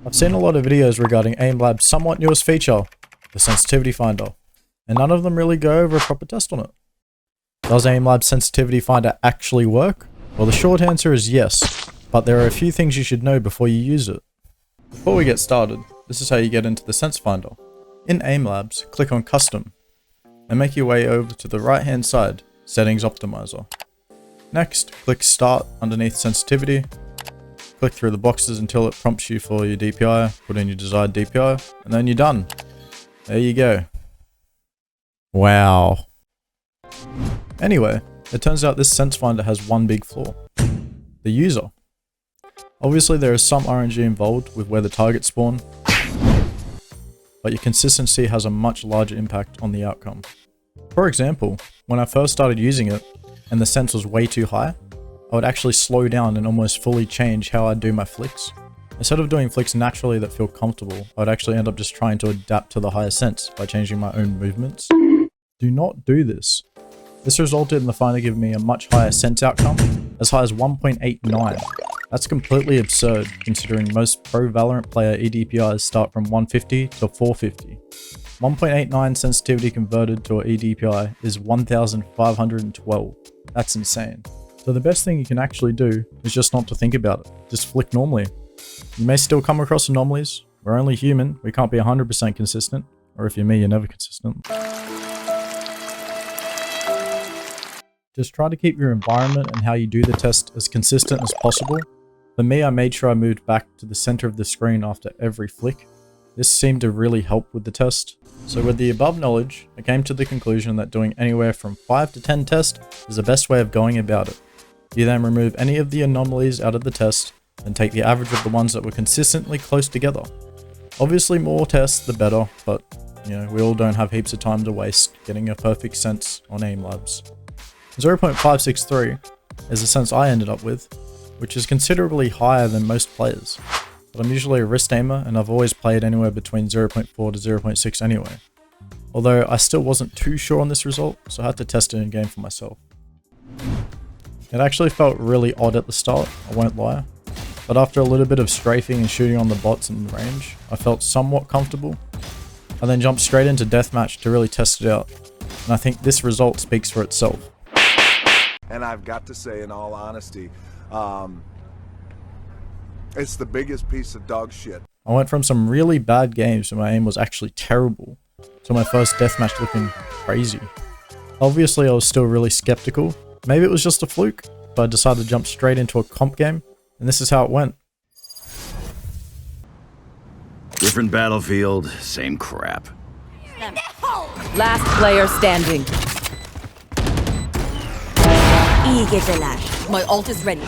I've seen a lot of videos regarding Aimlabs' somewhat newest feature, the Sensitivity Finder, and none of them really go over a proper test on it. Does Aimlabs Sensitivity Finder actually work? Well, the short answer is yes, but there are a few things you should know before you use it. Before we get started, this is how you get into the Sense Finder. In Aimlabs, click on Custom, and make your way over to the right hand side, Settings Optimizer. Next, click Start underneath Sensitivity. Click through the boxes until it prompts you for your DPI, put in your desired DPI, and then you're done. There you go. Wow. Anyway, it turns out this Sense Finder has one big flaw. The user. Obviously there is some RNG involved with where the targets spawn, but your consistency has a much larger impact on the outcome. For example, when I first started using it, and the sense was way too high, I would actually slow down and almost fully change how I do my flicks. Instead of doing flicks naturally that feel comfortable, I would actually end up just trying to adapt to the higher sense by changing my own movements. Do not do this. This resulted in the Finder giving me a much higher sense outcome, as high as 1.89. That's completely absurd considering most pro Valorant player EDPIs start from 150 to 450. 1.89 sensitivity converted to an EDPI is 1512. That's insane. So the best thing you can actually do is just not to think about it. Just flick normally. You may still come across anomalies. We're only human. We can't be 100% consistent. Or if you're me, you're never consistent. Just try to keep your environment and how you do the test as consistent as possible. For me, I made sure I moved back to the center of the screen after every flick. This seemed to really help with the test. So with the above knowledge, I came to the conclusion that doing anywhere from 5 to 10 tests is the best way of going about it. You then remove any of the anomalies out of the test and take the average of the ones that were consistently close together. Obviously more tests the better, but we all don't have heaps of time to waste getting a perfect sense on Aimlabs. 0.563 is the sense I ended up with, which is considerably higher than most players. But I'm usually a wrist aimer and I've always played anywhere between 0.4 to 0.6 anyway. Although I still wasn't too sure on this result, so I had to test it in game for myself. It actually felt really odd at the start, I won't lie, but after a little bit of strafing and shooting on the bots in range, I felt somewhat comfortable. I then jumped straight into deathmatch to really test it out, and I think this result speaks for itself. And I've got to say, in all honesty, it's the biggest piece of dog shit. I went from some really bad games where my aim was actually terrible, to my first deathmatch looking crazy. Obviously I was still really skeptical. Maybe it was just a fluke, but I decided to jump straight into a comp game, and this is how it went. Different battlefield, same crap. Last player standing. My ult is ready.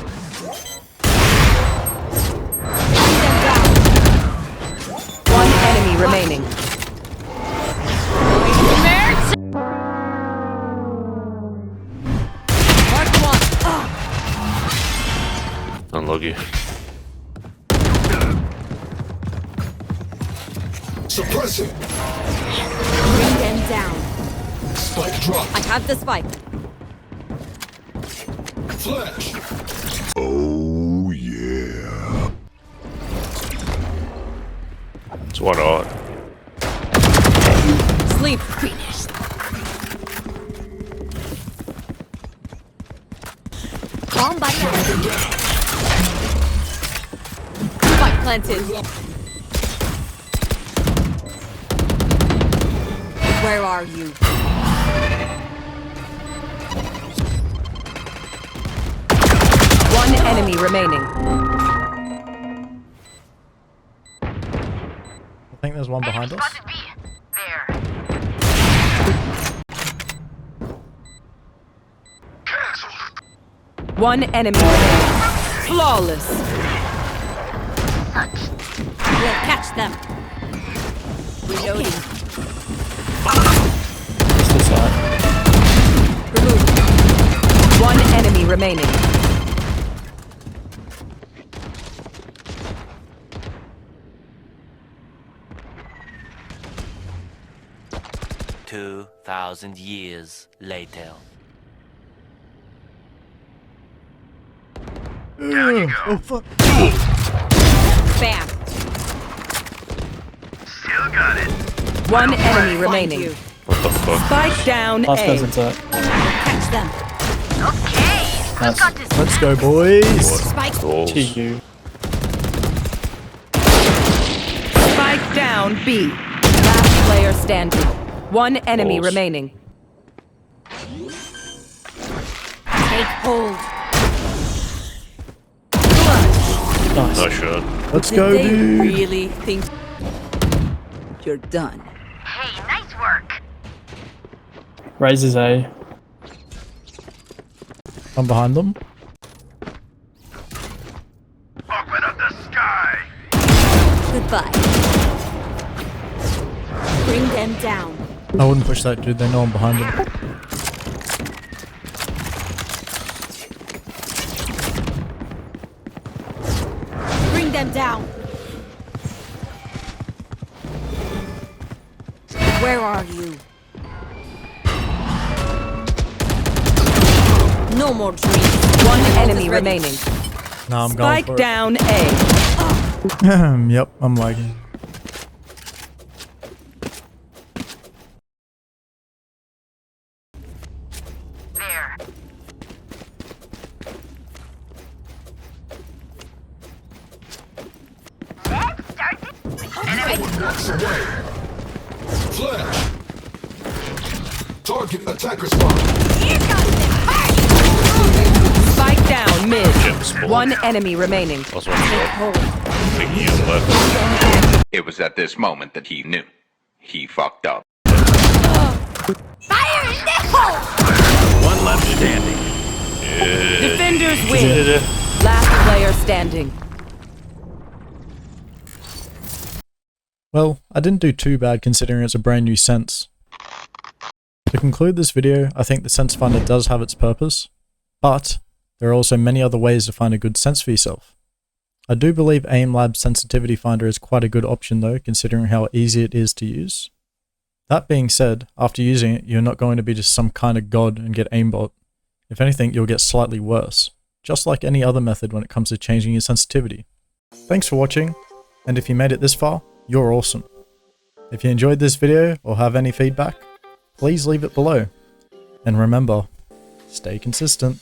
One enemy remaining. Unlucky. Suppressing. Bring them down. Spike drop. I have the spike. Flash. Oh yeah. It's one odd. Sleep. Finished. Somebody spike planted. Where are you? One enemy remaining. I think there's one behind us. One enemy remaining. Flawless. We'll catch them. Reloading. It's this side. Removed. One enemy remaining. $2,000 years later. Oh fuck. Bam. One enemy remaining. What the fuck? Spike down Last goes A. into it. Catch them. Nice. Let's go, boys. Spike. Balls. GG. Spike down B. Last player standing. One enemy Balls. remaining. Take hold. Nice. Nice shot. Let's go, They dude. really think you're done. Raises A. I'm behind them. Goodbye. Bring them down. I wouldn't push that dude, they know I'm behind them. Bring them down. Where are you? No more dreams. One Ult enemy is ready. remaining. Nah, I'm going Spike for down A. it. Yep, I'm lagging. Walks away. Flash. Target attacker spawn. Spike down mid. Jim's ball. One enemy remaining. Last one shot. Big E on the left. It was at this moment that he knew. He fucked up. Fire in the hole! One left standing. Defenders win. Last player standing. Well, I didn't do too bad considering it's a brand new sense. To conclude this video, I think the Sense Finder does have its purpose, but there are also many other ways to find a good sense for yourself. I do believe Aimlabs Sensitivity Finder is quite a good option though, considering how easy it is to use. That being said, after using it, you're not going to be just some kind of god and get Aimbot. If anything, you'll get slightly worse, just like any other method when it comes to changing your sensitivity. Thanks for watching, and if you made it this far, you're awesome. If you enjoyed this video or have any feedback, please leave it below. And remember, stay consistent.